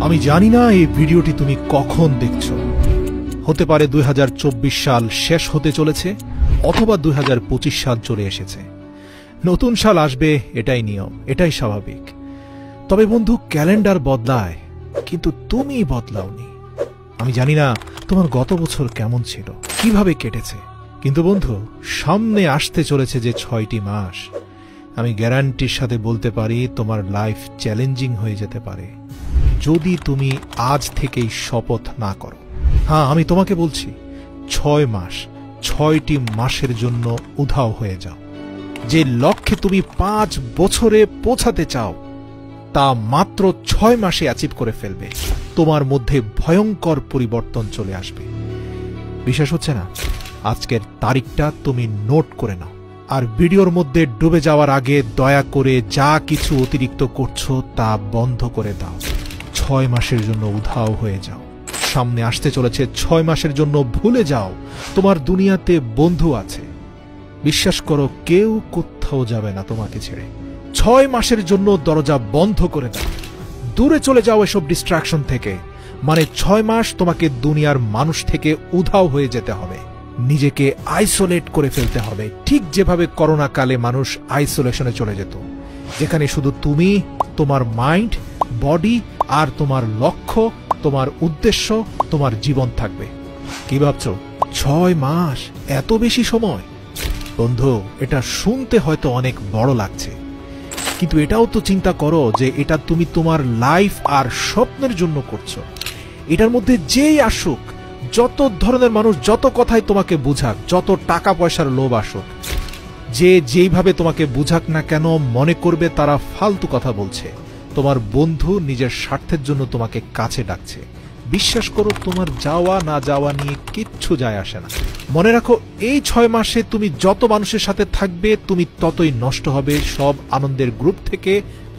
আমি জানি না এই ভিডিওটি তুমি কখন দেখছো। হতে পারে 2024 সাল শেষ হতে চলেছে, অথবা 2025 সাল চলে এসেছে। নতুন সাল আসবে, এটাই নিয়ম, এটাই স্বাভাবিক। তবে বন্ধু, ক্যালেন্ডার বদলায়, কিন্তু তুমি বদলাওনি। আমি জানি না তোমার গত বছর কেমন ছিল, কিভাবে কেটেছে, কিন্তু বন্ধু, সামনে আসতে চলেছে যে 6টি মাস, আমি গ্যারান্টির সাথে বলতে পারি তোমার লাইফ চ্যালেঞ্জিং হয়ে যেতে পারে যদি তুমি আজ থেকেই শপথ না করো। হ্যাঁ, আমি তোমাকে বলছি, 6 মাস, 6টি মাসের জন্য উধাও হয়ে যাও। যে লক্ষ্যে তুমি 5 বছরে পৌঁছাতে চাও, তা মাত্র 6 মাসে অ্যাচিভ করে ফেলবে। তোমার মধ্যে ভয়ঙ্কর পরিবর্তন চলে আসবে। বিশ্বাস হচ্ছে না? আজকের তারিখটা তুমি নোট করে নাও, আর ভিডিওর মধ্যে ডুবে যাওয়ার আগে দয়া করে যা কিছু অতিরিক্ত করছো তা বন্ধ করে দাও। 6 মাসের জন্য উধাও হয়ে যাও। সামনে আসতে চলেছে 6 মাসের জন্য ভুলে যাও তোমার দুনিয়াতে বন্ধু আছে। বিশ্বাস করো, কেউ কোথাও যাবে না তোমাকে ছেড়ে। 6 মাসের জন্য দরজা বন্ধ করে দাও, দূরে চলে যাও এসব ডিস্ট্রাকশন থেকে। মানে 6 মাস তোমাকে দুনিয়ার মানুষ থেকে উধাও হয়ে যেতে হবে, নিজেকে আইসোলেট করে ফেলতে হবে, ঠিক যেভাবে করোনা কালে মানুষ আইসোলেশনে চলে যেত, যেখানে শুধু তুমি, তোমার মাইন্ড, বডি আর তোমার লক্ষ্য, তোমার উদ্দেশ্য, তোমার জীবন থাকবে। কি ভাবছো? 6 মাস, এত বেশি সময়? বন্ধু, এটা শুনতে হয়তো অনেক বড় লাগছে, কিন্তু এটাও তো চিন্তা করো যে এটা তুমি তোমার লাইফ আর স্বপ্নের জন্য করছো। এটার মধ্যে যেই আসুক, যত ধরনের মানুষ যত কথাই তোমাকে বুঝাক, যত টাকা পয়সার লোভ আসুক, যে যেইভাবে তোমাকে বুঝাক না কেন, মনে করবে তারা ফালতু কথা বলছে। তোমার বন্ধু নিজের স্বার্থের জন্য তোমাকে কাছে ডাকছে। বিশ্বাস করো, তোমার যাওয়া না যাওয়া নিয়ে কিচ্ছু যায় আসে না। মনে রাখো, এই 6 মাসে তুমি যত মানুষের সাথে থাকবে, তুমি ততই নষ্ট হবে। সব আনন্দের গ্রুপ থেকে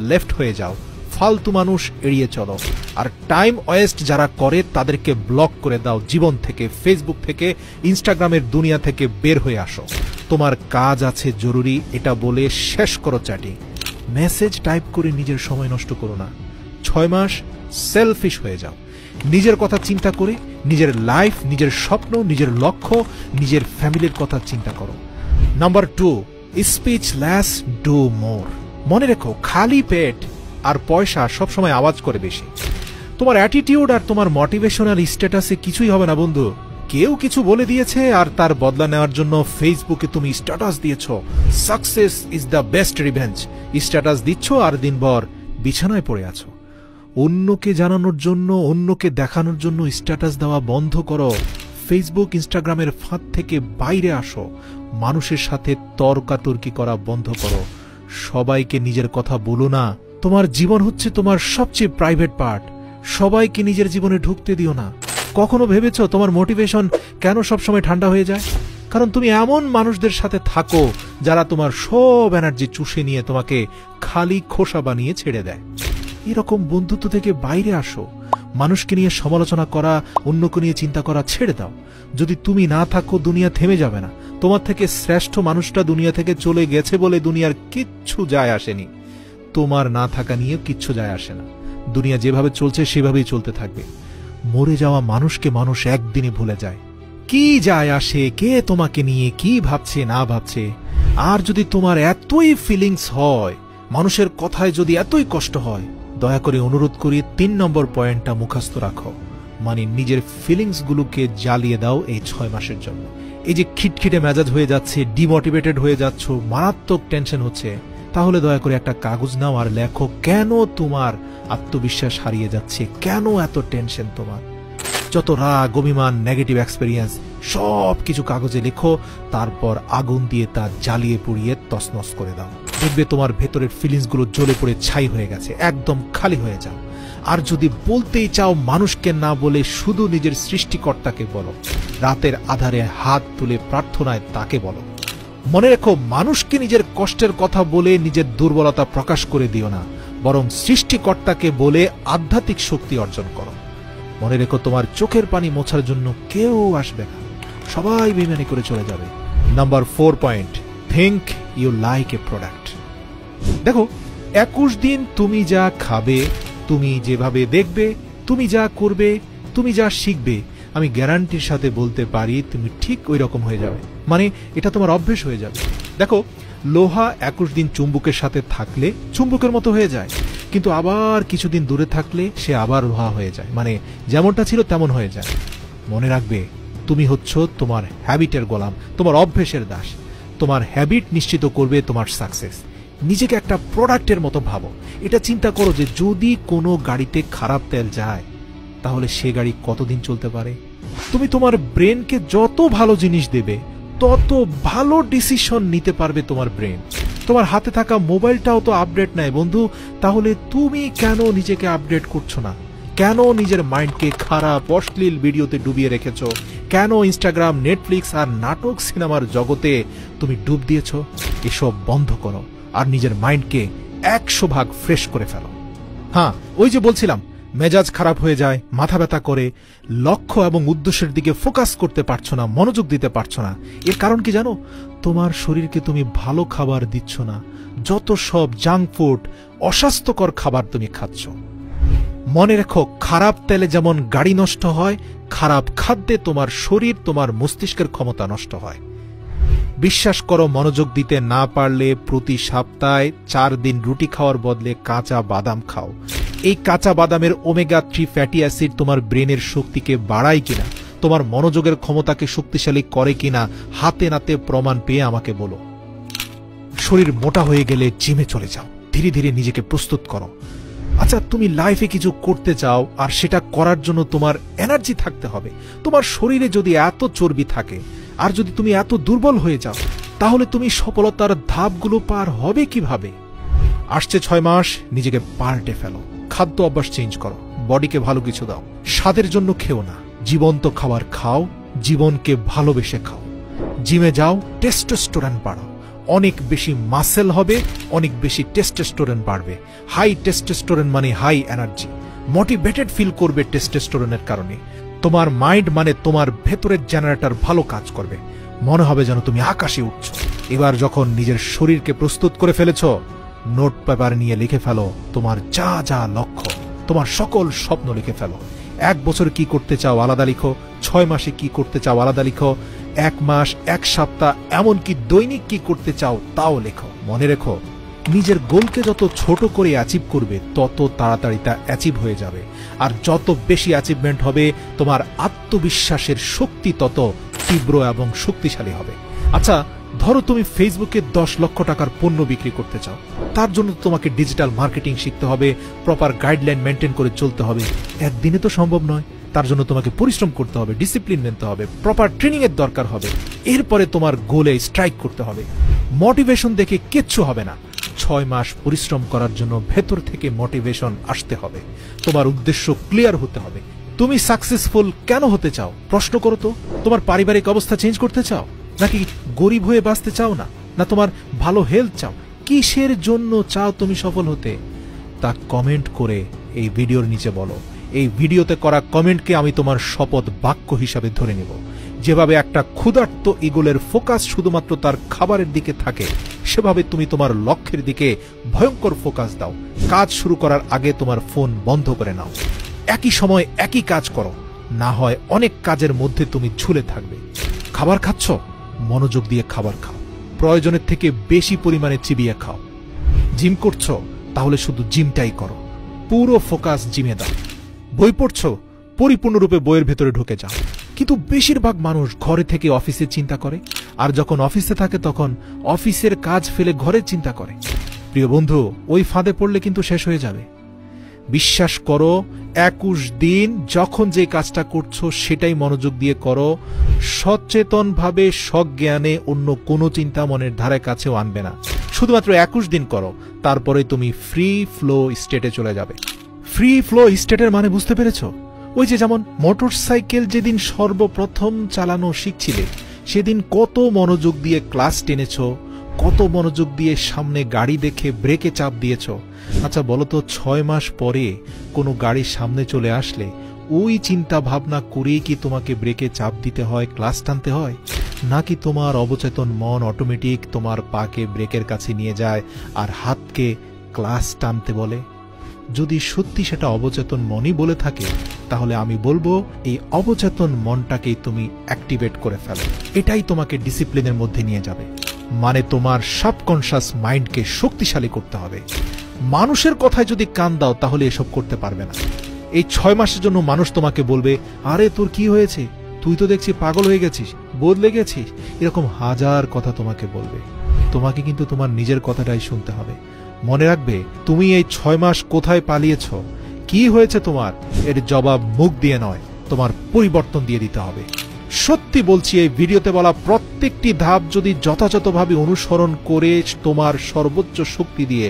লেফট হয়ে যাও, ফালতু মানুষ এড়িয়ে চলো, আর টাইম ওয়েস্ট যারা করে তাদেরকে ব্লক করে দাও জীবন থেকে, ফেসবুক থেকে, ইনস্টাগ্রামের দুনিয়া থেকে বের হয়ে আসো। তোমার কাজ আছে জরুরি, এটা বলে শেষ করো চ্যাটিং। মেসেজ টাইপ করে নিজের সময় নষ্ট করো না। 6 মাস সেলফিশ হয়ে যাও, নিজের কথা চিন্তা করে, নিজের লাইফ, নিজের স্বপ্ন, নিজের লক্ষ্য, নিজের ফ্যামিলির কথা চিন্তা করো। Number 2, speech less, do more. মনে রেখো, খালি পেট আর পয়সা সবসময় আওয়াজ করে বেশি। তোমার অ্যাটিটিউড আর তোমার মোটিভেশনাল স্ট্যাটাসে কিছুই হবে না বন্ধু। কেউ কিছু বলে দিয়েছে আর তার বদলা নেওয়ার জন্য ফেসবুকে তুমি স্ট্যাটাস দিয়েছ, success is the best revenge. Status দিচ্ছ আর দিনভর বিছানায় পড়ে আছো। অন্যকে জানানোর জন্য, অন্যকে দেখানোর জন্য স্ট্যাটাস দেওয়া বন্ধ করো। ফেসবুক, ইনস্টাগ্রামের ফাঁদ থেকে বাইরে আসো। মানুষের সাথে তর্কাতর্কি করা বন্ধ করো। সবাইকে নিজের কথা বলো না। তোমার জীবন হচ্ছে তোমার সবচেয়ে প্রাইভেট পার্ট। সবাইকে নিজের জীবনে ঢুকতে দিও না। কখনো ভেবেছো তোমার মোটিভেশন কেন সবসময় ঠান্ডা হয়ে যায়? কারণ তুমি এমন মানুষদের সাথে থাকো যারা তোমার সব এনার্জি চুষে নিয়ে তোমাকে খালি খোসা বানিয়ে ছেড়ে দেয়। এরকম বন্ধুত্ব থেকে বাইরে আসো। মানুষকে নিয়ে সমালোচনা করা, অন্যকে নিয়ে চিন্তা করা ছেড়ে দাও। যদি তুমি না থাকো, দুনিয়া থেমে যাবে না। তোমার থেকে শ্রেষ্ঠ মানুষটা দুনিয়া থেকে চলে গেছে বলে দুনিয়ার কিচ্ছু যায় আসেনি। তোমার না থাকা নিয়ে কিচ্ছু যায় আসে না। দুনিয়া যেভাবে চলছে সেভাবেই চলতে থাকবে। মরে যাওয়া মানুষকে মানুষ একদিনই ভুলে যায়। কি যায় আসে কে তোমাকে নিয়ে কি ভাবছে না ভাবছে? আর যদি তোমার এতই ফিলিংস হয়, মানুষের কথায় যদি এতই কষ্ট হয়, দয়া করে অনুরোধ করি 3 নম্বর পয়েন্টটা মুখস্থ রাখো। মানে নিজের ফিলিংসগুলোকে জ্বালিয়ে দাও এই 6 মাসের জন্য। এই যে খিটখিটে মেজাজ হয়ে যাচ্ছে, ডিমোটিভেটেড হয়ে যাচ্ছ, মারাত্মক টেনশন হচ্ছে, তাহলে দয়া করে একটা কাগজ নাও আর লেখো কেন তোমার আত্মবিশ্বাস হারিয়ে যাচ্ছে, কেন এত টেনশন তোমার। যত রাগ, অভিমান, নেগেটিভ এক্সপেরিয়েন্স সব কিছু কাগজে লেখো, তারপর আগুন দিয়ে তা জ্বালিয়ে পুড়িয়ে তছনছ করে দাও। দেখবে তোমার ভেতরের ফিলিংসগুলো জ্বলে পড়ে ছাই হয়ে গেছে। একদম খালি হয়ে যাও। আর যদি বলতেই চাও, মানুষকে না বলে শুধু নিজের সৃষ্টিকর্তাকে বলো। রাতের আধারে হাত তুলে প্রার্থনায় তাকে বলো। মনে রেখো, মানুষকে নিজের কষ্টের কথা বলে নিজের দুর্বলতা প্রকাশ করে দিও না, বরং সৃষ্টিকর্তাকে বলে আধ্যাত্মিক শক্তি অর্জন করো। মনে রেখো, তোমার চোখের পানি মোছার জন্য কেউ আসবে না, সবাই বেইমানি করে চলে যাবে। Number 4 point, think you like a product. দেখো, 21 দিন তুমি যা খাবে, তুমি যেভাবে দেখবে, তুমি যা করবে, তুমি যা শিখবে, আমি গ্যারান্টির সাথে বলতে পারি তুমি ঠিক ওই রকম হয়ে যাবে। মানে এটা তোমার অভ্যেস হয়ে যাবে। দেখো, লোহা 21 দিন চুম্বকের সাথে থাকলে চুম্বকের মতো হয়ে যায়, কিন্তু আবার কিছুদিন দূরে থাকলে সে আবার লোহা হয়ে যায়, মানে যেমনটা ছিল তেমন হয়ে যায়। মনে রাখবে, তুমি হচ্ছ তোমার হ্যাবিটের গোলাম, তোমার অভ্যেসের দাস। তোমার হ্যাবিট নিশ্চিত করবে তোমার সাকসেস। নিজেকে একটা প্রোডাক্টের মতো ভাবো। এটা চিন্তা করো যে যদি কোনো গাড়িতে খারাপ তেল যায় তাহলে সে গাড়ি কতদিন চলতে পারে। তুমি তোমার ব্রেনকে যত ভালো জিনিস দেবে তত ভালো ডিসিশন নিতে পারবে তোমার ব্রেন। তোমার হাতে থাকা মোবাইলটাও তো আপডেট নেয় বন্ধু, তাহলে তুমি কেন নিজেকে আপডেট করছো না? কেন নিজের মাইন্ডকে খারাপ অশ্লীল ভিডিওতে ডুবিয়ে রেখেছো? কেন ইনস্টাগ্রাম, নেটফ্লিক্স আর নাটক সিনেমার জগতে তুমি ডুব দিয়েছো? এসব বন্ধ করো আর নিজের মাইন্ডকে 100 ভাগ ফ্রেশ করে ফেলো। হ্যাঁ, ওই যে বলছিলাম, মেজাজ খারাপ হয়ে যায়, মাথা ব্যথা করে, লক্ষ্য এবং উদ্দেশ্যের দিকে ফোকাস করতে পারছো না, মনোযোগ দিতে পারছো না। এর কারণ কি জানো? তোমার শরীরকে তুমি ভালো খাবার দিচ্ছ না, যত সব জাঙ্ক ফুড, অস্বাস্থ্যকর খাবার তুমি খাচ্ছ। মনে রেখো, খারাপ তেলে যেমন গাড়ি নষ্ট হয়, খারাপ খাদ্যে তোমার শরীর, তোমার মস্তিষ্কের ক্ষমতা নষ্ট হয়। বিশ্বাস করো, মনোযোগ দিতে না পারলে প্রতি সপ্তাহে 4 দিন রুটি খাওয়ার বদলে কাঁচা বাদাম খাও। এই কাঁচা বাদামের ওমেগা 3 ফ্যাটি অ্যাসিড তোমার ব্রেনের শক্তিকে বাড়ায় কিনা, তোমার মনোযোগের ক্ষমতাকে শক্তিশালী করে কিনা, হাতে নাতে প্রমাণ পেয়ে আমাকে বলো। শরীর মোটা হয়ে গেলে জিমে চলে যাও, ধীরে ধীরে নিজেকে প্রস্তুত করো। আচ্ছা, তুমি লাইফে কিছু করতে চাও আর সেটা করার জন্য তোমার এনার্জি থাকতে হবে। তোমার শরীরে যদি এত চর্বি থাকে আর যদি তুমি এত দুর্বল হয়ে যাও, তাহলে তুমি সফলতার ধাপগুলো পার হবে কিভাবে? আসছে 6 মাস, নিজেকে পাল্টে ফেলো। খাদ্য অভ্যাস চেঞ্জ করো, বডিকে ভালো কিছু দাও। স্বাদের জন্য খেও না, জীবন্ত খাবার খাও, জীবনকে ভালোবেসে খাও। জিমে যাও, টেস্টোস্টেরন বাড়াও। অনেক বেশি মাসেল হবে, অনেক বেশি টেস্টোস্টেরন বাড়বে। হাই টেস্টোস্টেরন মানে হাই এনার্জি, মোটিভেটেড ফিল করবে টেস্টোস্টেরনের কারণে। তোমার মাইন্ড মানে তোমার ভেতরের জেনারেটর ভালো কাজ করবে, মনে হবে যেন তুমি আকাশে উঠছো। এবার যখন নিজের শরীরকে প্রস্তুত করে ফেলেছ, নোট পেপার নিয়ে লিখে ফেলো তোমার যা যা লক্ষ্য, তোমার সকল স্বপ্ন লিখে ফেলো। 1 বছর কি করতে চাও আলাদা লিখো, 6 মাসে কি করতে চাও আলাদা লিখো, 1 মাস, 1 সপ্তাহ, এমনকি দৈনিক কি করতে চাও তাও লেখো। মনে রেখো, নিজের গোলকে যত ছোট করে অ্যাচিভ করবে তত তাড়াতাড়ি তা অ্যাচিভ হয়ে যাবে। আর যত বেশি অ্যাচিভমেন্ট হবে, তোমার আত্মবিশ্বাসের শক্তি তত তীব্র এবং শক্তিশালী হবে। আচ্ছা, ধরো তুমি ফেসবুকে 10 লক্ষ টাকার পণ্য বিক্রি করতে চাও। তার জন্য তোমাকে ডিজিটাল মার্কেটিং শিখতে হবে, প্রপার গাইডলাইন মেনটেন করে চলতে হবে। একদিনে তো সম্ভব নয়, তার জন্য তোমাকে পরিশ্রম করতে হবে, ডিসিপ্লিন নিতে হবে, প্রপার ট্রেনিং এর দরকার হবে। এরপরে তোমার গোলে স্ট্রাইক করতে হবে। মোটিভেশন দেখে কিচ্ছু হবে না। 6 মাস পরিশ্রম করার জন্য ভেতর থেকে মোটিভেশন আসতে হবে। তোমার উদ্দেশ্য ক্লিয়ার হতে হবে। তুমি সাকসেসফুল কেন হতে চাও? প্রশ্ন করো তো। তোমার পারিবারিক অবস্থা চেঞ্জ করতে চাও, নাকি গরিব হয়ে বাঁচতে চাও না, না তোমার ভালো হেলথ চাও? কিসের জন্য চাও তুমি সফল হতে? তা কমেন্ট করে এই ভিডিওর নিচে বলো। এই ভিডিওতে করা কমেন্টকে আমি তোমার শপথ বাক্য হিসাবে ধরে নেব। যেভাবে একটা ক্ষুধার্ত ঈগলের ফোকাস শুধুমাত্র তার খাবারের দিকে থাকে, সেভাবে তুমি তোমার লক্ষ্যের দিকে ভয়ঙ্কর ফোকাস দাও। কাজ শুরু করার আগে তোমার ফোন বন্ধ করে নাও। একই সময় একই কাজ করো, না হয় অনেক কাজের মধ্যে তুমি ঝুলে থাকবে। খাবার খাচ্ছ, মনোযোগ দিয়ে খাবার খাও, প্রয়োজনের থেকে বেশি পরিমাণে চিবিয়ে খাও। জিম করছো, তাহলে শুধু জিমটাই করো, পুরো ফোকাস জিমে দাও। বই পড়ছো, পরিপূর্ণরূপে বইয়ের ভেতরে ঢুকে যাও। কিন্তু বেশিরভাগ মানুষ ঘরে থেকে অফিসে চিন্তা করে, আর যখন অফিসে থাকে তখন অফিসের কাজ ফেলে ঘরের চিন্তা করে। প্রিয় বন্ধু, ওই ফাঁদে পড়লে কিন্তু শেষ হয়ে যাবে। বিশ্বাস করো, 21 দিন যখন যে কাজটা করছো সেটাই মনোযোগ দিয়ে করো। সচেতনভাবে সজ্ঞানে অন্য কোনো চিন্তা মনের ধারে কাছেও আনবে না। শুধুমাত্র 21 দিন করো, তারপরে তুমি ফ্রি ফ্লো স্টেটে চলে যাবে। ফ্রি ফ্লো স্টেটের মানে বুঝতে পেরেছো? ওই যে যেমন মোটরসাইকেল যেদিন সর্বপ্রথম চালানো শিখছিলে, সেদিন কত মনোযোগ দিয়ে ক্লাস টেনেছো, কত মনোযোগ দিয়ে সামনে গাড়ি দেখে ব্রেকে চাপ দিয়েছো। আচ্ছা বলো তো, 6 মাস পরে কোনো গাড়ির সামনে চলে আসলে ওই চিন্তা ভাবনা করেই কি তোমাকে ব্রেকে চাপ দিতে হয়, ক্লাস টানতে হয়? নাকি তোমার অবচেতন মন অটোমেটিক তোমার পাকে ব্রেকের কাছে নিয়ে যায় আর হাতকে ক্লাস টানতে বলে? যদি সত্যি সেটা অবচেতন মনই বলে থাকে, তাহলে আমি বলবো এই অবচেতন মনটাকেই তুমি অ্যাক্টিভেট করে ফেলো। এটাই তোমাকে ডিসিপ্লিনের মধ্যে নিয়ে যাবে। মানে তোমার সাবকনশাস মাইন্ডকে শক্তিশালী করতে হবে। মানুষের কথায় যদি কান দাও তাহলে এসব করতে পারবে না। এই 6 মাসের জন্য মানুষ তোমাকে বলবে, আরে তোর কি হয়েছে, তুই তো দেখছি পাগল হয়ে গেছিস, বদলে গেছিস, এরকম হাজার কথা তোমাকে বলবে। তোমাকে কিন্তু তোমার নিজের কথাটাই শুনতে হবে। মনে রাখবে, তুমি এই 6 মাস কোথায় পালিয়েছ, কি হয়েছে তোমার, এর জবাব মুখ দিয়ে নয়, তোমার পরিবর্তন দিয়ে দিতে হবে। সত্যি বলছি, এই ভিডিওতে বলা প্রত্যেকটি ধাপ যদি যথাযথভাবে অনুসরণ করে তোমার সর্বোচ্চ শক্তি দিয়ে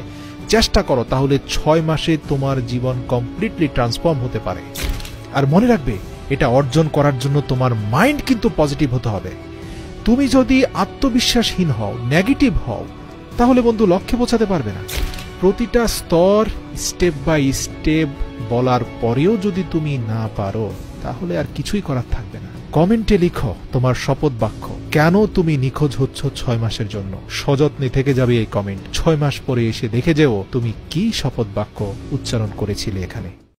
চেষ্টা করো, তাহলে 6 মাসে তোমার জীবন কমপ্লিটলি ট্রান্সফর্ম হতে পারে। আর মনে রাখবে, এটা অর্জন করার জন্য তোমার মাইন্ড কিন্তু পজিটিভ হতে হবে। তুমি যদি আত্মবিশ্বাসহীন হও, নেগেটিভ হও, তাহলে বন্ধু লক্ষ্যে পৌঁছাতে পারবে না। প্রতিটা স্তর স্টেপ বাই স্টেপ বলার পরেও যদি তুমি না পারো, তাহলে আর কিছুই করার থাকবে না। কমেন্টে লিখো তোমার শপথ বাক্য, কেন তুমি নিখোঁজ হচ্ছ 6 মাসের জন্য। সযত্নে থেকে যাবে এই কমেন্ট। 6 মাস পরে এসে দেখে যেও তুমি কি শপথ বাক্য উচ্চারণ করেছিলে এখানে।